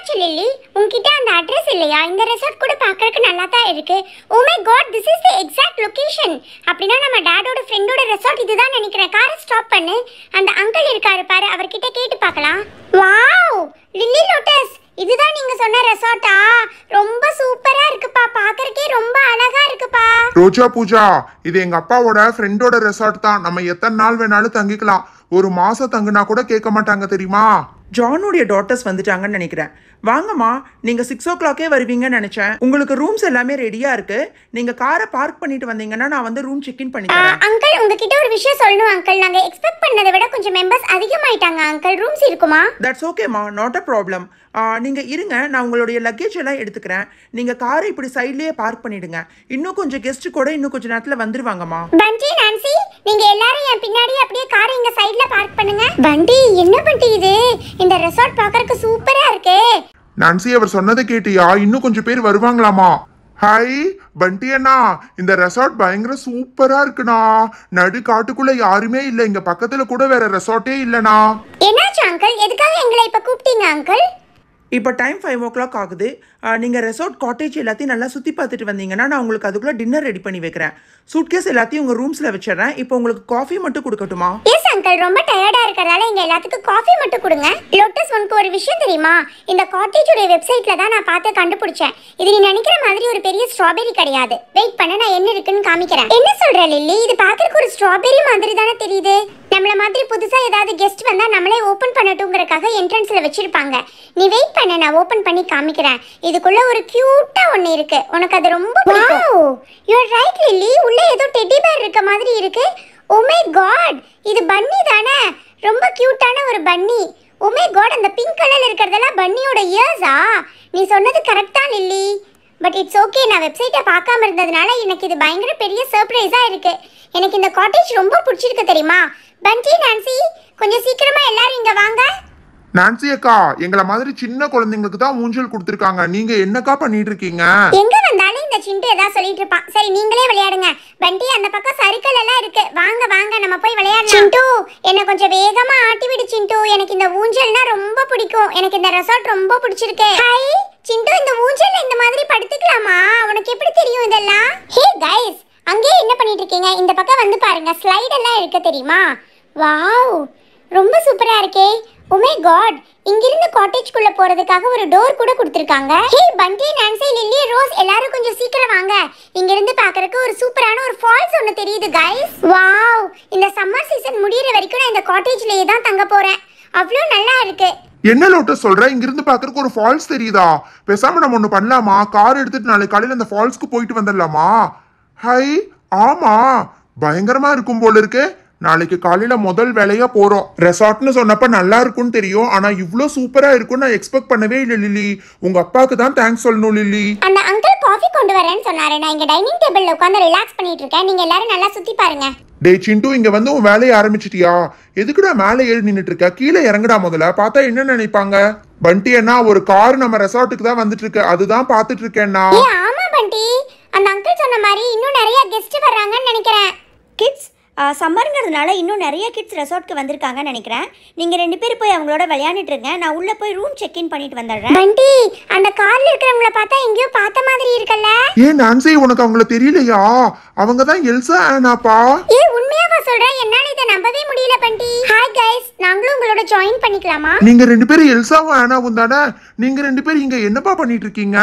என்னாச்சு லில்லி, உன்கிட்ட அந்த அட்ரஸ் இல்லையா? இந்த ரெசார்ட் கூட பார்க்கறதுக்கு நல்லா தான் இருக்கு. Oh my God, this is the exact location. அப்படின்னா நம்ம டாடோட ஃப்ரெண்டோட ரெசார்ட் இதுதான் நினைக்கிறேன். காரை ஸ்டாப் பண்ணு, அந்த அங்கிள் இருக்காரு பாரு, அவர்கிட்ட கேட்டு பார்க்கலாம். வாவ் லில்லி லோட்டஸ், இதுதான் நீங்க சொன்ன ரெசார்ட்டா? ரொம்ப சூப்பரா இருக்குப்பா, பார்க்கறதுக்கே ரொம்ப அழகா இருக்குப்பா. ரோஜா பூஜா, இது எங்க அப்பாவோட ஃப்ரெண்டோட ரெசார்ட் தான். நம்ம எத்தனை நாள் வேணாலும் தங்கிக்கலாம். ஒரு மாசம் தங்குனா கூட கேட்க மாட்டாங்க தெரியுமா? ஜானுடைய டாட்டர்ஸ் வந்துட்டாங்கன்னு நினைக்கிறேன். வாங்கம்மா, நீங்க 6 o'clock வருவீங்கன்னு நினைச்சேன். உங்களுக்கு ரூம்ஸ் எல்லாமே ரெடியா இருக்கு. நீங்க காரை பார்க் பண்ணிட்டு வந்தீங்கன்னா நான் வந்து ரூம் செக் இன் பண்ணிக்கிறேன். அங்கிள், உங்ககிட்ட ஒரு விஷயம் சொல்லணும் அங்கிள். நாங்க எக்ஸ்பெக்ட் பண்ணதை விட கொஞ்சம் மெம்பர்ஸ் அதிகமாயிட்டாங்க அங்கிள். ரூம்ஸ் இருக்குமா? தட்ஸ் ஓகேம்மா, நாட் அ ப்ராப்ளம். நீங்க இருங்க, நான் உங்களுடைய லக்கேஜ் எல்லாம் எடுத்துக்கிறேன். நீங்க காரை இப்படி சைட்லயே பார்க் பண்ணிடுங்க. இன்னும் கொஞ்சம் கெஸ்ட் கூட இன்னும் கொஞ்சம் நேரத்துல வந்துருவாங்கம்மா. பண்டி, நான்சி, நீங்க எல்லாரும் என் பின்னாடி அப்படியே காரை இங்க சைடுல பார்க் பண்ணுங்க. பண்டி, என்ன பண்டி இது? இந்த ரெசார்ட் பார்க்கறதுக்கு சூப்பரா இருக்கே. நான்சி, அவர் சொன்னதை கேட்டியா? இன்னும் கொஞ்சம் பேர் வருவாங்களாமா. ஹாய் பண்டி அண்ணா, இந்த ரெசார்ட் பயங்கர சூப்பரா இருக்குண்ணா. நடு காட்டுக்குள்ள யாருமே இல்ல, இங்க பக்கத்துல கூட வேற ரெசார்ட்டே இல்லனா. என்னாச்சு அங்கிள்? எதுக்காக எங்களை இப்ப கூப்பிட்டீங்க அங்கிள்? இப்போ டைம் 5 o'clock ஆகுது. நீங்கள் ரெசார்ட் காட்டேஜ் எல்லாத்தையும் நல்லா சுற்றி பார்த்துட்டு வந்தீங்கன்னா நான் உங்களுக்கு அதுக்குள்ளே டின்னர் ரெடி பண்ணி வைக்கிறேன். சூட்கேஸ் எல்லாத்தையும் உங்கள் ரூம்ஸில் வச்சிடறேன். இப்போ உங்களுக்கு காஃபி மட்டும் கொடுக்கட்டுமா? எஸ் அங்கிள், ரொம்ப டயர்டா இருக்கறதால எங்க எல்லாத்துக்கும் காஃபி மட்டும் கொடுங்க. லோட்டஸ், உனக்கு ஒரு விஷயம் தெரியுமா? இந்த காட்டேஜோட வெப்சைட்ல தான் நான் பார்த்து கண்டுபிடிச்சேன். இது நீ நினைக்கிற மாதிரி ஒரு பெரிய ஸ்ட்ராபெரி கிடையாது. வெயிட் பண்ண, நான் என்ன இருக்குன்னு காமிக்கிறேன். என்ன சொல்ற லில்லி? இது பார்க்கறதுக்கு ஒரு ஸ்ட்ராபெரி மாதிரி தானே தெரியுது. நம்மள மாதிரி புதுசா ஏதாவது கெஸ்ட் வந்தா நம்மளே ஓபன் பண்ணட்டும்ங்கறதுக்காக என்ட்ரன்ஸ்ல வச்சிருப்பாங்க. நீ வெயிட் பண்ண, நான் ஓபன் பண்ணி காமிக்கிறேன். இதுக்குள்ள ஒரு கியூட்டா ஒன்னு இருக்கு, உனக்கு அது ரொம்ப பிடிக்கும். Wow, you are right Lily, உள்ள ஏதோ டெடி பேர் இருக்க மாதிரி இருக்கு. ஓ மை காட், இது பன்னி தானே? ரொம்ப கியூட்டான ஒரு பன்னி. ஓ மை காட், அந்த பிங்க் கலர்ல இருக்கிறதெல்லாம் பன்னியோட இயர்ஸா? நீ சொன்னது கரெக்ட்டா லில்லி? பட் இட்ஸ் ஓகே, நான் வெப்சைட்டை பார்க்காம இருந்ததுனால எனக்கு இது பயங்கர பெரிய சர்ப்ரைஸா இருக்கு. எனக்கு இந்த காட்டேஜ் ரொம்ப பிடிச்சிருக்கு தெரியுமா? பண்டி, நான்சி, கொஞ்சம் சீக்கிரமா எல்லாரும் இங்க வாங்க. நான்சி அக்கா, எங்களை மாதிரி சின்ன குழந்தைங்களுக்கு தான் ஊஞ்சல் கொடுத்துருக்காங்க. நீங்க என்னக்கா பண்ணிட்டு இருக்கீங்க? எங்க வந்தாலும் இந்த சிண்டு ஏதாவது சொல்லிட்டு இருப்பான். சரி, நீங்களே விளையாடுங்க. பண்டி, அந்த பக்கம் சறுக்கல் எல்லாம் இருக்கு. வாங்க வாங்க, நம்ம போய் விளையாடலாம். சிண்டு, என்ன கொஞ்சம் வேகமா ஆட்டி விடு சிண்டு. எனக்கு இந்த ஊஞ்சல்னா ரொம்ப பிடிக்கும். எனக்கு இந்த ரெசார்ட் ரொம்ப பிடிச்சிருக்கு. ஹாய் சிண்டு, இந்த ஊஞ்சல்ல இந்த மாதிரி படுத்துக்கலாமா? உனக்கு எப்படி தெரியும் இதெல்லாம்? ஹே கைஸ், அங்கே என்ன பண்ணிட்டு இருக்கீங்க? இந்த பக்கம் வந்து பாருங்க, ஸ்லைட் எல்லாம் இருக்கு தெரியுமா? வாவ், ரொம்ப சூப்பரா இருக்கே. ஓ மை காட், இங்கிருந்து காட்டேஜ்க்குள்ள போறதுக்காக ஒரு டோர் கூட கொடுத்திருக்காங்க. ஹே பண்டி, நான்சி, லில்லி, ரோஸ், எல்லாரும் கொஞ்சம் சீக்கிரம் வாங்க. இங்க இருந்து பார்க்கறதுக்கு ஒரு சூப்பரான ஒரு ஃபால்ஸ் ஒன்னு தெரியுது கைஸ். வாவ், இந்த சம்மர் சீசன் முடியற வரைக்கும் நான் இந்த காட்டேஜ்லயே தான் தங்க போறேன். அவ்வளோ நல்லா இருக்கு. என்ன லோட்டஸ் சொல்ற? இங்கிருந்து பாக்குறதுக்கு ஒரு ஃபால்ஸ் தெரியுதா? பேசாம நம்ம ஒண்ணு பண்ணலாமா? கார் எடுத்துட்டு நாளைக்கு காலையில அந்த ஃபால்ஸ்க்கு போயிட்டு வந்துடலாமா? ஹை, ஆமா, பயங்கரமா இருக்கும் போல இருக்கு. நாளைக்கு காலையில முதல் வேலையா போறோம். ரெசார்ட்னு சொன்னப்ப நல்லா இருக்கும்னு தெரியும், ஆனா இவ்ளோ சூப்பரா இருக்கும் நான் எக்ஸ்பெக்ட் பண்ணவே இல்லை லில்லி. உங்க அப்பாக்கு தான் தேங்க்ஸ் சொல்லணும் லில்லி. அந்த அங்கிள் காஃபி கொண்டு வரேன்னு சொன்னாரு. நான் இங்க டைனிங் டேபிள்ல உட்கார்ந்து ரிலாக்ஸ் பண்ணிட்டு இருக்கேன். நீங்க எல்லாரும் நல்லா சுத்தி பாருங்க. டேய் சிண்டு, இங்க வந்து உன் வேலையை ஆரம்பிச்சிட்டியா? எதுக்குடா மேலே ஏறி நின்னுட்டு இருக்க? கீழே இறங்குடா முதல்ல. பார்த்தா என்ன நினைப்பாங்க? பண்டி அண்ணா, ஒரு கார் நம்ம ரெசார்ட்டுக்கு தான் வந்துட்டு இருக்கு, அதுதான் பாத்துட்டு இருக்கேன்னா. ஆமா பண்டி, அந்த அங்கிள் சொன்ன மாதிரி இன்னும் நிறைய கெஸ்ட் வர்றாங்கன்னு நினைக்கிறேன். கிட்ஸ், சம்மருங்கிறதுனால இன்னும் நிறைய கிட்ஸ் ரெசார்ட்க்கு வந்திருக்காங்கன்னு நினைக்கிறேன். நீங்கள் 2 பேர் போய் அவங்களோட விளையாண்டுட்டு இருங்க. நான் உள்ளே போய் ரூம் செக் இன் பண்ணிட்டு வந்துடுறேன். பண்டி, அந்த கார்ல இருக்கிறவங்கள பார்த்தா எங்கேயோ பார்த்த மாதிரி இருக்கல்ல? ஏன் நான்சி, உனக்கு அவங்கள தெரியலையா? அவங்க தான் எல்சா ஆனாப்பா. உண்மையாவா சொல்ற? என்னால இதை நம்பவே முடியல பண்டி. ஹாய் கைஸ், நாங்களும் உங்களோட ஜாயின் பண்ணிக்கலாமா? நீங்க 2 பேரும் எல்சாவும் ஆனாவும் தானே? நீங்க 2 பேரும் இங்க என்னப்பா பண்ணிட்டு இருக்கீங்க?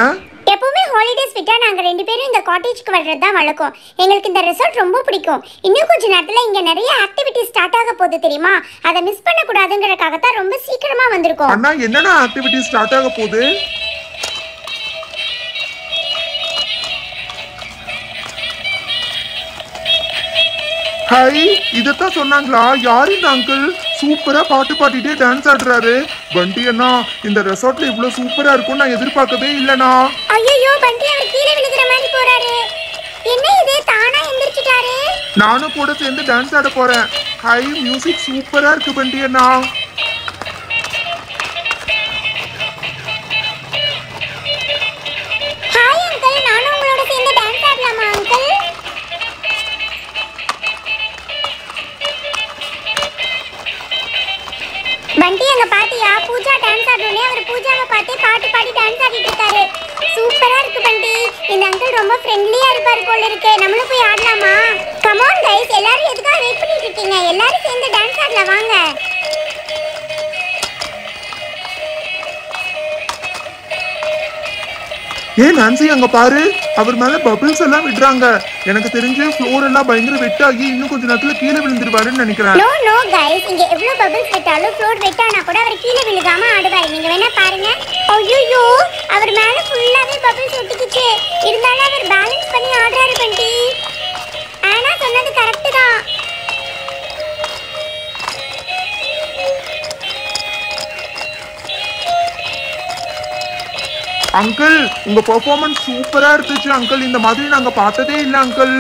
எப்பவுமே ஹாலிடேஸ் விட்டா நாங்க 2 பேரும் இந்த காட்டேஜ்க்கு வர்றது தான் வழக்கம். எங்களுக்கு இந்த ரெசார்ட் ரொம்ப பிடிக்கும். இன்னும் கொஞ்ச நேரத்துல இங்க நிறைய ஆக்டிவிட்டி ஸ்டார்ட் ஆக போகுது தெரியுமா? அதை மிஸ் பண்ண கூடாதுங்கறதுக்காக தான் ரொம்ப சீக்கிரமா வந்திருக்கோம். அண்ணா, என்னடா ஆக்டிவிட்டி ஸ்டார்ட் ஆக போகுது? ஹாய், இதத்தான் சொன்னாங்களா? யார் இந்த அங்கிள்? சூப்பரா பாட்டு பாடிட்டே டான்ஸ் ஆடுறாரு. பண்டி அண்ணா, இந்த ரெசார்ட்ல இவ்வளவு சூப்பரா இருக்கும் நான் எதிர்பார்க்கவே இல்லனா. ஐயோ பண்டி, அவர் கீழே விழுகிற மாதிரி போறாரு. என்ன இது, தானா எந்திரிச்சிட்டாரு? நானும் கூட சேர்ந்து டான்ஸ் ஆட போறேன். ஹாய், மியூசிக் சூப்பரா இருக்கு பண்டி அண்ணா. ஹாய் அங்கிள், நானும் உங்களோட சேர்ந்து டான்ஸ் ஆடலாமா அங்கிள்? பண்டி, அங்க பாத்தியா? பூஜா டான்ஸ் ஆடுனே, அவர் பூஜாவை பார்த்து பாட்டு இருக்கு. நம்மளும் போய் ஆடலாமா? கம் ஆன் கைஸ், எல்லாரும் எதுக்காக வெயிட் பண்ணிட்டு இருக்கீங்க? எல்லாரும் சேர்ந்து டான்ஸ் ஆடலாம் வாங்க. ஏன் நான்சி அங்க பாரு, அவர் மேல பபிள்ஸ் எல்லாம் விடுறாங்க. எனக்கு தெரிஞ்சு ஃப்ளோர் எல்லாம் பயங்கர வெட்டாகி இன்னும் கொஞ்ச நேரத்துல கீழே விழுந்துருவாருன்னு நினைக்கிறேன். நோ நோ கைஸ், இங்க எவ்வளவு பபிள்ஸ் விட்டாலும் ஃப்ளோர் வெட்டானா கூட அவர் கீழே விழுகாம ஆடுவார். நீங்க வேணா பாருங்க. ஐயோ, அவர் மேல ஃபுல்லாவே பபிள்ஸ் ஒட்டிக்கிச்சு. இருந்தாலும் அவர் பேலன்ஸ் பண்ணி ஆடுறாரு பண்டி. ஆனா சொன்னது கரெக்ட் தான். அங்கிள், உங்க பெர்ஃபார்மன்ஸ் சூப்பரா இருந்துச்சு அங்கிள். இந்த மாதிரி நாங்க பார்த்ததே இல்ல அங்கிள்.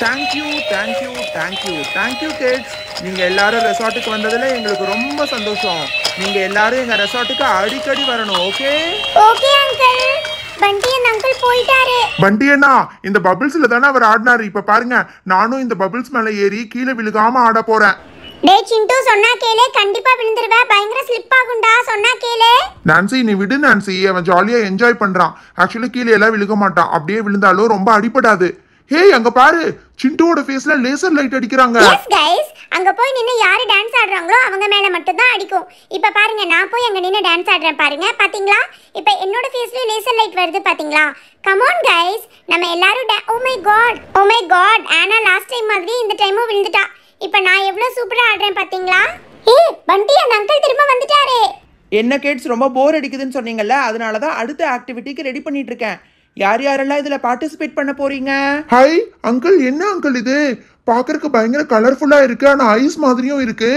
Thank you kids. நீங்க எல்லாரும் ரெசார்ட்டுக்கு வந்ததுல எங்களுக்கு ரொம்ப சந்தோஷம். நீங்க எல்லாரும் எங்க ரெசார்ட்டுக்கு அடிக்கடி வரணும். Okay okay uncle. பண்டி அந்த அங்கிள் போயிட்டாரு. பண்டி அண்ணா, இந்த பபிள்ஸ்ல தானே அவர் ஆடினாரு. இப்ப பாருங்க, நானும் இந்த பபிள்ஸ் மேல ஏறி கீழே விழுகாம ஆட போறேன். டேய் சிண்டு, சொன்னா கேளே, கண்டிப்பா விழுந்துருவே. பயங்கர ஸ்லிப் ஆகும்டா, சொன்னா கேளே. நான்சி நீ விடு நான்சி, அவன் ஜாலியா என்ஜாய் பண்றான். ஆக்சுவலி கீழே எல்லாம் விழுக மாட்டான். அப்படியே விழுந்தாலும் ரொம்ப அடிபடாது. ஹே, அங்க பாரு, சிண்டுவோட ஃபேஸ்ல லேசர் லைட் அடிக்கிறாங்க. எஸ் கைஸ், அங்க போய் நின்னு யாரு டான்ஸ் ஆடுறாங்களோ அவங்க மேல மட்டும் தான் அடிக்கும். இப்ப பாருங்க, நான் போய் அங்க நின்னு டான்ஸ் ஆடுறேன் பாருங்க. பாத்தீங்களா? இப்ப என்னோட ஃபேஸ்ல லேசர் லைட் வருது பாத்தீங்களா? கம் ஆன் கைஸ், நம்ம எல்லாரும் ஓ மை காட் ஆனா லாஸ்ட் டைம் மாதிரி இந்த டைமும் விழுந்துட்டா. இப்ப நான் எவ்வளவு சூப்பரா ஆடுறேன் பாத்தீங்களா? ஏய் பண்டி, அந்த அங்கிள் திரும்ப வந்துட்டாரே. என்ன கிட்ஸ், ரொம்ப போர் அடிக்குதுன்னு சொன்னீங்கல்ல, அதனால தான் அடுத்த ஆக்டிவிட்டிக்கு ரெடி பண்ணிட்டு இருக்கேன். யார் யாரெல்லாம் இதுல பார்ட்டிசிபேட் பண்ண போறீங்க? ஹாய் அங்கிள், என்ன அங்கிள் இது? பாக்குறதுக்கு பயங்கர கலர்ஃபுல்லா இருக்கு, ஆனா ஐஸ் மாதிரியும் இருக்கு.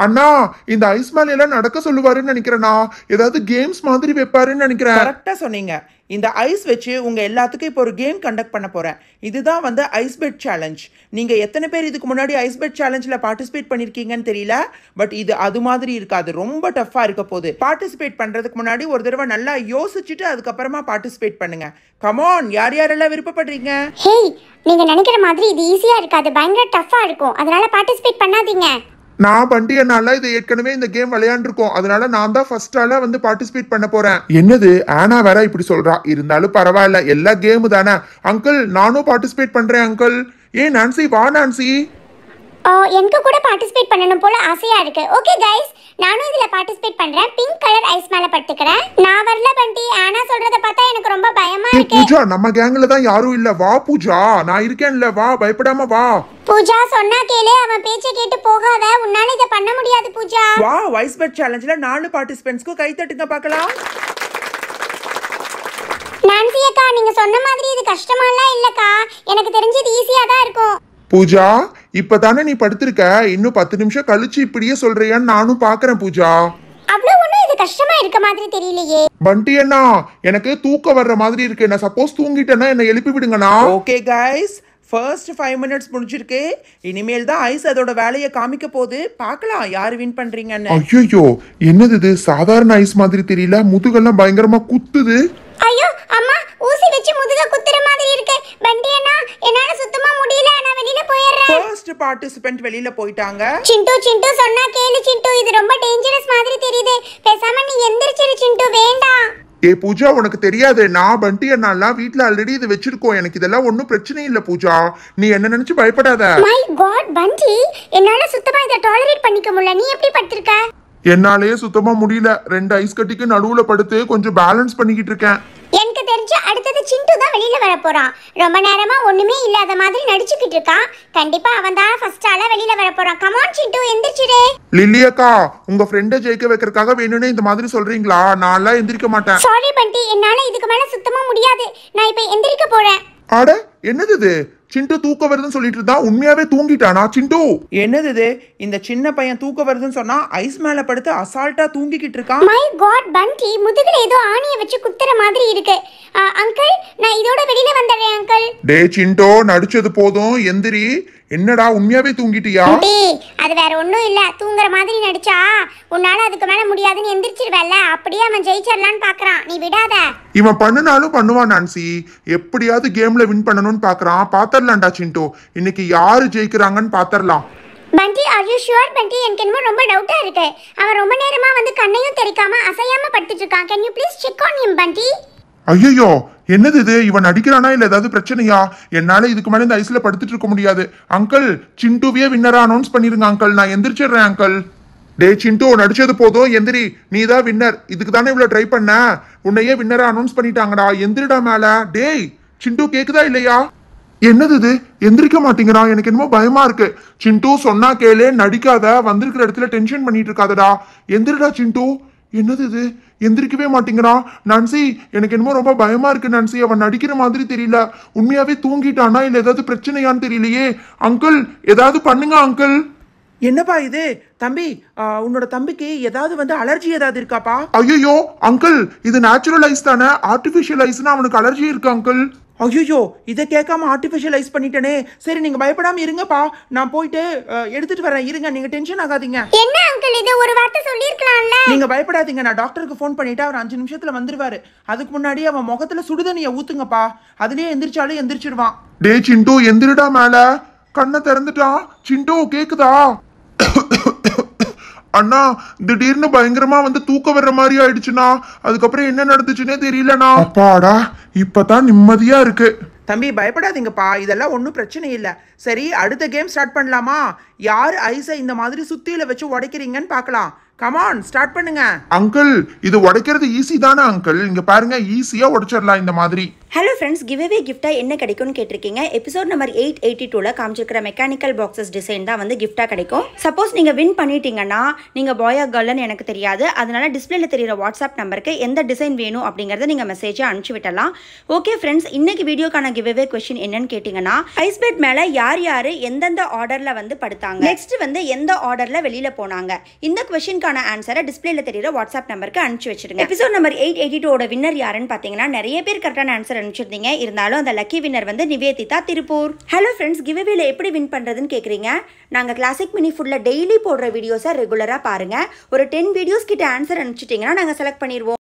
அண்ணா, இந்த ஐஸ் மேல எல்லாம் நடக்க சொல்லுவாருன்னு நினைக்கிறேன்னா, ஏதாவது கேம்ஸ் மாதிரி வைப்பாருன்னு நினைக்கிறேன். கரெக்டா சொன்னீங்க. இந்த ஐஸ் வச்சு உங்க எல்லாத்துக்கும் இப்போ ஒரு கேம் கண்டக்ட் பண்ண போறேன். இதுதான் வந்து ஐஸ் பெட் சேலஞ்ச். நீங்க எத்தனை பேர் இதுக்கு முன்னாடி ஐஸ் பெட் சேலஞ்சில் பார்ட்டிசிபேட் பண்ணிருக்கீங்கன்னு தெரியல. பட் இது அது மாதிரி இருக்காது, ரொம்ப டஃப்பா இருக்க போகுது. பார்ட்டிசிபேட் பண்றதுக்கு முன்னாடி ஒரு தடவை நல்லா யோசிச்சுட்டு அதுக்கப்புறமா பார்ட்டிசிபேட் பண்ணுங்க. கமான், யார் யாரெல்லாம் விருப்பப்படுறீங்க? ஹேய், நீங்க நினைக்கிற மாதிரி இது ஈஸியா இருக்காது, பயங்கர டஃப்பா இருக்கும். அதனால பார்ட்டிசிபேட் பண்ணாதீங்க. நான் பண்டி என்னால இது ஏற்கனவே இந்த கேம் விளையாண்டுருக்கோம். அதனால நான் தான் ஃபர்ஸ்ட் ஆளா வந்து பார்ட்டிசிபேட் பண்ண போறேன். என்னது, ஆனா வேற இப்படி சொல்றா. இருந்தாலும் பரவாயில்ல, எல்லா கேமு தானே. அங்கிள், நானும் பார்ட்டிசிபேட் பண்றேன் அங்கிள். ஏன் நான்சி, வா நான்சி. எனக்கு கூட பார்ட்டிசிபேட் பண்ணணும் போல ஆசையா இருக்கு. ஓகே கைஸ், நானும் இதுல பார்ட்டிசிபேட் பண்றேன். பிங்க் கலர் ஐஸ் மேல படுத்துக்கிறேன். நான் வரல பண்டி, ஆனா சொல்றத பார்த்தா எனக்கு ரொம்ப பயமா இருக்கு. பூஜா, நம்ம கேங்ல தான் யாரும் இல்ல. வா பூஜா, நான் இருக்கேன்ல, வா, பயப்படாம வா. பூஜா, சொன்னா கேளு, அவன் பேச்ச கேட்டு போகாத. உன்னால இத பண்ண முடியாது பூஜா. வா, ஐஸ் பெட் சேலஞ்சில் 4 பார்ட்டிசிபென்ட்ஸ்க்கு கை தட்டுங்க பார்க்கலாம். நான்சி அக்கா, நீங்க சொன்ன மாதிரி இது கஷ்டமாலாம் இல்லக்கா. எனக்கு தெரிஞ்சு இது ஈஸியா தான் இருக்கும். பூஜா, இப்பதானே நீ படுத்திருக்க. இன்னும் 10 நிமிஷம் கழிச்சு இப்படியே சொல்றியான்னு நானும் பாக்குறேன் பூஜா. அவ்வளவு ஒண்ணும் இது கஷ்டமா இருக்க மாதிரி தெரியலையே. பண்டி அண்ணா, எனக்கு தூக்கம் வர்ற மாதிரி இருக்கு. நான் சப்போஸ் தூங்கிட்டேன்னா என்ன எழுப்பி விடுங்கண்ணா. ஓகே கைஸ், ஃபர்ஸ்ட் 5 மினிட்ஸ் முடிஞ்சிருக்கு. இனிமேல் தான் ஐஸ் அதோட வேலையை காமிக்க போகுது. பார்க்கலாம் யார் வின் பண்றீங்கன்னு. ஐயோ, என்னது இது? சாதாரண ஐஸ் மாதிரி தெரியல, முதுகெல்லாம் பயங்கரமா குத்துது. ஐயோ அம்மா, ஊசி வச்சு முதுக குத்துற மாதிரி இருக்கு. பண்டி அண்ணா, என்னால சுத்தமா முடியல. நான் வெளியில போயிடுறேன். ஃபர்ஸ்ட் பார்ட்டிசிபென்ட் வெளியில போயிட்டாங்க. சிண்டு சொன்னா கேளு சிண்டு, இது ரொம்ப டேஞ்சரஸ் மாதிரி தெரியுது. பேசாம நீ எந்திரிச்சிரு சிண்டு, வேண்டாம். ஏ பூஜா, உனக்கு தெரியாது, நான் பண்டி அண்ணாலாம் வீட்ல ஆல்ரெடி இது வச்சிருக்கோம். எனக்கு இதெல்லாம் ஒன்றும் பிரச்சனை இல்லை பூஜா. நீ என்ன நினைச்சு பயப்படாத. மை காட் பண்டி, என்னால சுத்தமா இதை டாலரேட் பண்ணிக்க முடியல. நீ எப்படி படுத்திருக்க? என்னாலேயே சுத்தமா முடியல. 2 ஐஸ் கட்டிக்கு நடுவுல படுத்து கொஞ்சம் பேலன்ஸ் பண்ணிக்கிட்டு இருக்கேன். எனக்கு தெரிஞ்ச அடுத்தது சிண்டு தான் வெளியில வர போறான். ரொம்ப நேரமா ஒண்ணுமே இல்லாத மாதிரி நடிச்சுக்கிட்டு இருக்கான். கண்டிப்பா அவன் தான் ஃபர்ஸ்ட் ஆளா வெளியில வர போறான். கம் ஆன் சிண்டு, எந்திரிச்சிரு. லில்லி அக்கா, உங்க ஃப்ரெண்டை ஜெயிக்க வைக்கிறதுக்காக வேணும்னே இந்த மாதிரி சொல்றீங்களா? நான்லாம் எந்திரிக்க மாட்டேன். சாரி பண்டி, என்னால இதுக்கு மேல சுத்தமா முடியாது. நான் இப்ப எந்திரிக்க போறேன். அட, என்னது இது? சிண்டு தூக்க வருதுன்னு சொல்லிட்டு இருந்தா உண்மையாவே தூங்கிட்டானா சிண்டு? என்னது இது? இந்த சின்ன பையன் தூக்க வருதுன்னு சொன்னா ஐஸ் மேல படுத்து அசால்ட்டா தூங்கிக்கிட்டு இருக்கான். மை காட் பண்டி, முதுகுல ஏதோ ஆணியை வச்சு குத்துற மாதிரி இருக்கு. அங்கிள், நான் இதோட வெளியில வந்துடுறேன் அங்கிள். டே சிண்டோ, நடிச்சது போதும், எந்திரி. என்னடா, உண்மையாவே தூங்கிட்டியா? அது வேற ஒண்ணும் இல்ல, தூங்குற மாதிரி நடிச்சா உன்னால அதுக்கு மேல முடியாதுன்னு எந்திரிச்சிருவல்ல. அப்படியே அவன் ஜெயிச்சிடலான்னு பாக்குறான், நீ விடாத. இவன் பண்ணுனாலும் பண்ணுவான் நான்சி. எப்படியாவது கேம்ல வின் பண்ணணும்னு பாக்குறான். பாத்தரலாம்டா சிண்டோ, இன்னைக்கு யாரு ஜெயிக்கிறாங்கன்னு பாத்தரலாம். பண்டி, ஆர் யூ ஷூர் பண்டி? எனக்கு என்னமோ ரொம்ப டவுட்டா இருக்கு. அவன் ரொம்ப நேரமா வந்து கண்ணையும் தெரிக்காம அசையாம படுத்துட்டு இருக்கான். Can you please check on him பண்டி? ஐயோ, என்னது இது? இவன் அடிக்கிறானா இல்ல ஏதாவது பிரச்சனையா? என்னால இதுக்கு மேல இந்த ஐஸ்ல படுத்துட்டு இருக்க முடியாது. அங்கிள், சிண்டுவே வின்னரா அனௌன்ஸ் பண்ணிருங்க அங்கிள். நான் எந்திரிச்சிடுறேன் அங்கிள். டே சிண்டு, நடிச்சது போதும், எந்திரி. நீ தான் வின்னர். இதுக்கு தானே இவ்வளவு ட்ரை பண்ண. உன்னையே வின்னரா அனௌன்ஸ் பண்ணிட்டாங்கடா. எந்திரிடா மேல. டேய் சிண்டு, கேக்குதா இல்லையா? என்னது இது? எந்திரிக்க மாட்டேங்கிறான். எனக்கு என்னமோ பயமா இருக்கு. சிண்டு, சொன்னா கேளு, நடிக்காத. வந்திருக்கிற இடத்துல டென்ஷன் பண்ணிட்டு இருக்காதடா. எந்திரிடா சிண்டு. என்னது இது? எந்திரிக்கவே மாட்டேங்கிறான். நான்சி, எனக்கு என்னமோ ரொம்ப பயமா இருக்கு நான்சி. அவன் நடிக்கிற மாதிரி தெரியல. உண்மையாவே தூங்கிட்டானா இல்ல ஏதாவது பிரச்சனையான்னு தெரியலையே. அங்கிள், ஏதாவது பண்ணுங்க அங்கிள். என்னப்பா இது தம்பி? உன்னோட தம்பிக்கு ஏதாவது வந்து அலர்ஜி ஏதாவது இருக்காப்பா? ஐயோ அங்கிள், இது நேச்சுரல் ஐஸ் தானே. ஆர்டிபிஷியல் ஐஸ்னா அவனுக்கு அலர்ஜி இருக்கு அங்கிள். ஐயோ, இதை கேட்காம ஆர்டிஃபிஷியலைஸ் பண்ணிட்டேனே. சரி, நீங்க பயப்படாம இருங்கப்பா. நான் போயிட்டு எடுத்துட்டு வரேன். இருங்க, நீங்க டென்ஷன் ஆகாதீங்க. என்ன அங்கிள், இது ஒரு வார்த்தை சொல்லிருக்கலாம்ல. நீங்க பயப்படாதீங்க. நான் டாக்டருக்கு ஃபோன் பண்ணிட்டு அவர் 5 நிமிஷத்துல வந்துருவாரு. அதுக்கு முன்னாடி அவன் முகத்துல சுடுதண்ணியை ஊத்துங்கப்பா. அதுலயே எந்திரிச்சாலும் எந்திரிச்சிடுவான். டே சிண்டு, எந்திரிடா மேல. கண்ணை திறந்துட்டான். சிண்டு, கேக்குதா? அண்ணா, திடீர்னு பயங்கரமா வந்து தூக்க வர்ற மாதிரி ஆயிடுச்சுண்ணா. அதுக்கப்புறம் என்ன நடந்துச்சுன்னே தெரியலண்ணா. அப்பாடா, இப்பதான் நிம்மதியா இருக்கு. தம்பி பயப்படாதீங்கப்பா, இதெல்லாம் ஒன்றும் பிரச்சனை இல்லை. சரி, அடுத்த கேம் ஸ்டார்ட் பண்ணலாமா? யார் ஐஸை இந்த மாதிரி சுத்தியில வச்சு உடைக்கிறீங்கன்னு பார்க்கலாம். கமான், ஸ்டார்ட் பண்ணுங்க. அங்கிள், இது உடைக்கிறது ஈஸி தானே அங்கிள்? இங்க பாருங்க, ஈஸியா உடைச்சிடலாம் இந்த மாதிரி. ஹலோ ஃப்ரெண்ட்ஸ், கிவ்அவே கிஃப்டாக என்ன கிடைக்கும்னு கேட்டிருக்கீங்க. எபிசோட் நம்பர் 882ல் காமிச்சிருக்கிற மெக்கானிக்கல் பாக்ஸஸ் டிசைன் தான் வந்து கிஃப்டாக கிடைக்கும். சப்போஸ் நீங்கள் வின் பண்ணிட்டீங்கன்னா நீங்கள் பாயா கேர்ள்னு எனக்கு தெரியாது. அதனால டிஸ்பிளேல தெரியிற வாட்ஸ்அப் நம்பருக்கு எந்த டிசைன் வேணும் அப்படிங்கிறத நீங்கள் மெசேஜை அனுப்பிச்சு விட்டலாம். ஓகே ஃப்ரெண்ட்ஸ், இன்னைக்கு வீடியோக்கான கிவ்அவே கொஸ்டின் என்னன்னு கேட்டிங்கன்னா, ஐஸ் பெட் மேலே யார் யார் எந்தெந்த ஆர்டரில் வந்து படுத்தாங்க, நெக்ஸ்ட் வந்து எந்த ஆர்டரில் வெளியில் போனாங்க. இந்த கொஸ்டின்கான ஆன்சரை டிஸ்பிளேல தெரியிற வாட்ஸ்அப் நம்பருக்கு அனுப்பிச்சு வச்சிருங்க. எபிசோட் நம்பர் 882ஓட வின்னர் யாருன்னு பார்த்தீங்கன்னா, நிறைய பேர் கரெக்டான ஆன்சர் அனுப்பிச்சிருந்தீங்க. இருந்தாலும் அந்த லக்கி வின்னர் வந்து நிவேதிதா திருப்பூர். ஹலோ ஃப்ரெண்ட்ஸ், கிவ்அவேல எப்படி வின் பண்றதுன்னு கேக்குறீங்க. நாங்க கிளாசிக் மினி ஃபுட்ல டெய்லி போடுற வீடியோஸை ரெகுலரா பாருங்க. ஒரு 10 வீடியோஸ் கிட்ட ஆன்சர் அனுப்பிச்சிட்டீங்கன்னா நாங்க செலக்ட் பண்ணிடுவோம்.